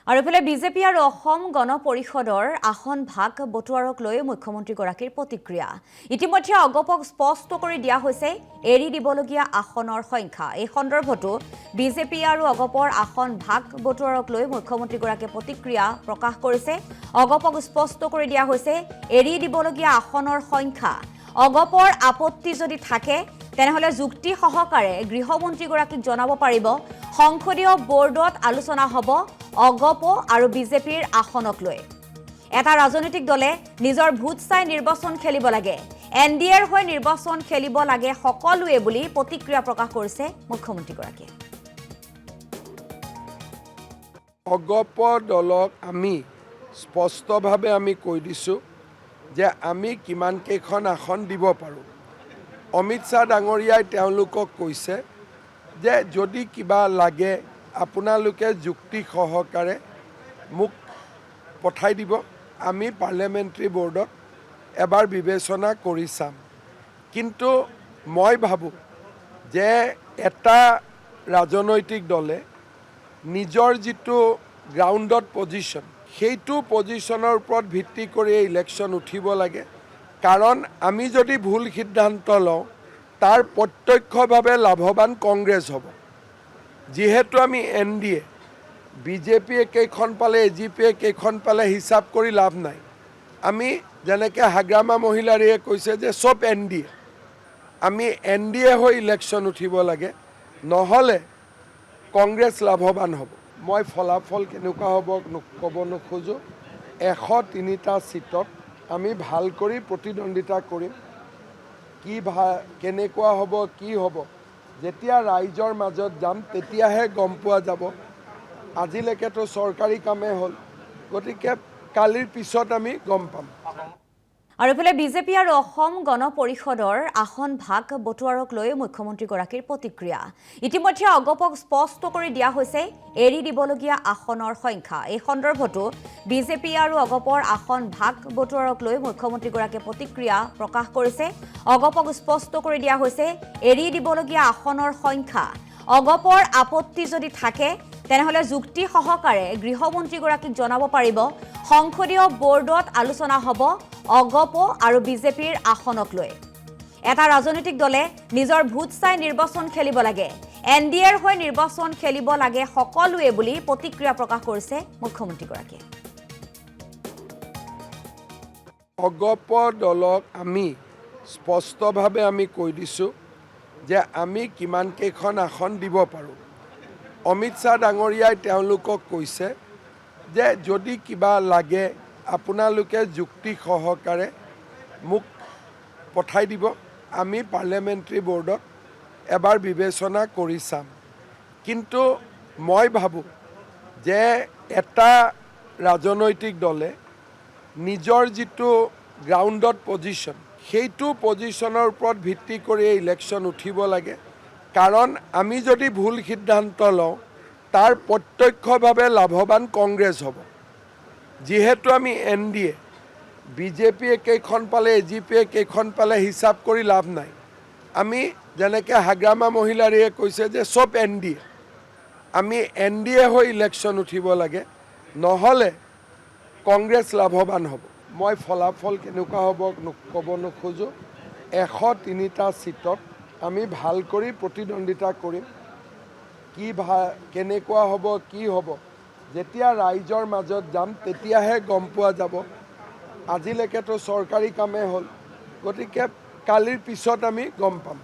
আৰু ইফালে বিজেপি আৰু অসম গণ পৰিষদৰ আসন ভাগ বটোৱাৰক লৈ মুখ্যমন্ত্ৰীগৰাকীৰ প্ৰতিক্ৰিয়া ইতিমধ্যে অগপক স্পষ্ট কৰি দিয়া হৈছে এৰি দিবলগীয়া আসনৰ সংখ্যা এই সন্দৰ্ভতো বিজেপি আৰু অগপৰ আসন ভাগ বটোৱাৰক লৈ মুখ্যমন্ত্ৰীগৰাকীয়ে প্ৰতিক্ৰিয়া প্ৰকাশ কৰিছে অগপক স্পষ্ট কৰি দিয়া হৈছে এৰি দিবলগীয়া আসনৰ সংখ্যা অগপৰ আপত্তি যদি থাকে তেনেহলে যুক্তি সহকাৰে গৃহমন্ত্ৰীগৰাকীক জনাব পাৰিব সংসদীয় বোৰ্ডত আলোচনা হ'ব অগপ আৰু বিজেপিৰ আসনক লৈ এটা ৰাজনৈতিক দলে নিজৰ ভোট চাই নিৰ্বাচন খেলিব লাগে এনডিএৰ হৈ নিৰ্বাচন খেলিব লাগে সকলোৱে বুলি প্ৰতিক্ৰিয়া প্ৰকাশ কৰিছে মুখ্যমন্ত্ৰীগৰাকীয়ে অগপ দলক আমি স্পষ্টভাৱে আমি কৈ দিছো যে আমি কিমান কেইখন আসন দিব পাৰোঁ অমিত শ্বাহ ডাঙৰীয়াই তেওঁলোকক কৈছে যে যদি কিবা লাগে আপোনালোকে যুক্তি সহকাৰে মোক পঠাই দিব আমি পাৰ্লিয়ামেণ্টাৰী বোৰ্ডত এবাৰ বিবেচনা কৰি চাম কিন্তু মই ভাবোঁ যে এটা ৰাজনৈতিক দলে নিজৰ যিটো গ্ৰাউণ্ডত পজিশ্যন সেইটো পজিশ্যনৰ ওপৰত ভিত্তি কৰি ইলেকশ্যন উঠিব লাগে কাৰণ আমি যদি ভুল সিদ্ধান্ত লওঁ তাৰ প্ৰত্যক্ষভাৱে লাভৱান কংগ্ৰেছ হ'ব যিহেতু আমি এনডিএ বিজেপিয়ে কেইখন পালে এজিপিয়ে কেইখন পালে হিচাপ কৰি লাভ নাই আমি যেনেকৈ হাগ্ৰামা মহিলাৰীয়ে কৈছে যে চব এনডিএ আমি এনডিএ হৈ ইলেকশ্যন উঠিব লাগে নহ'লে কংগ্ৰেছ লাভৱান হ'ব মই ফলাফল কেনেকুৱা হ'ব ক'ব নোখোজোঁ 103টা ছিটত আমি ভাল কৰি প্ৰতিদ্বন্দ্বিতা কৰিম কি কেনেকুৱা হ'ব কি হ'ব যেতিয়া ৰাইজৰ মাজত যাম তেতিয়াহে গম পোৱা যাব আজিলৈকেতো চৰকাৰী কামেই হ'ল গতিকে কালিৰ পিছত আমি গম পাম আৰু ইফালে বিজেপি আৰু অসম গণ পৰিষদৰ আসন ভাগ বটোৱাৰক লৈ মুখ্যমন্ত্ৰীগৰাকীৰ প্ৰতিক্ৰিয়া ইতিমধ্যে অগপক স্পষ্ট কৰি দিয়া হৈছে এৰি দিবলগীয়া আসনৰ সংখ্যা এই সন্দৰ্ভতো বিজেপি আৰু অগপৰ আসন ভাগ বটোৱাৰক লৈ মুখ্যমন্ত্ৰীগৰাকীয়ে প্ৰতিক্ৰিয়া প্ৰকাশ কৰিছে অগপক স্পষ্ট কৰি দিয়া হৈছে এৰি দিবলগীয়া আসনৰ সংখ্যা অগপৰ আপত্তি যদি থাকে তেনেহলে যুক্তি সহকাৰে গৃহমন্ত্ৰীগৰাকীক জনাব পাৰিব সংসদীয় বোৰ্ডত আলোচনা হ'ব অগপ আৰু বিজেপিৰ আসনক লৈ এটা ৰাজনৈতিক দলে নিজৰ ভোট চাই নিৰ্বাচন খেলিব লাগে এনডিএৰ হৈ নিৰ্বাচন খেলিব লাগে সকলোৱে বুলি প্ৰতিক্ৰিয়া প্ৰকাশ কৰিছে মুখ্যমন্ত্ৰীগৰাকীয়ে অগপ দলক আমি স্পষ্টভাৱে আমি কৈ দিছোঁ যে আমি কিমান কেইখন আসন দিব পাৰোঁ অমিত শ্বাহ ডাঙৰীয়াই তেওঁলোকক কৈছে যে যদি কিবা লাগে আপোনালোকে যুক্তি সহকাৰে মোক পঠাই দিব আমি পাৰ্লিয়ামেণ্টাৰী বোৰ্ডত এবাৰ বিবেচনা কৰি চাম কিন্তু মই ভাবোঁ যে এটা ৰাজনৈতিক দলে নিজৰ যিটো গ্ৰাউণ্ডত পজিশ্যন সেইটো পজিশ্যনৰ ওপৰত ভিত্তি কৰি ইলেকশ্যন উঠিব লাগে কাৰণ আমি যদি ভুল সিদ্ধান্ত লওঁ তাৰ প্ৰত্যক্ষভাৱে লাভৱান কংগ্ৰেছ হ'ব যিহেতু আমি এনডিএ বিজেপিয়ে কেইখন পালে এজিপিয়ে কেইখন পালে হিচাপ কৰি লাভ নাই আমি যেনেকৈ হাগ্ৰামা মহিলাৰীয়ে কৈছে যে চব এনডিএ আমি এনডিএ হৈ ইলেকশ্যন উঠিব লাগে নহ'লে কংগ্ৰেছ লাভৱান হ'ব মই ফলাফল কেনেকুৱা হ'ব ক'ব নোখোজোঁ 103টা ছিটত আমি ভাল কৰি প্ৰতিদ্বন্দ্বিতা কৰিম কি কেনেকুৱা হ'ব কি হ'ব যেতিয়া ৰাইজৰ মাজত যাম তেতিয়াহে গম পোৱা যাব আজিলৈকেতো চৰকাৰী কামেই হ'ল গতিকে কালিৰ পিছত আমি গম পাম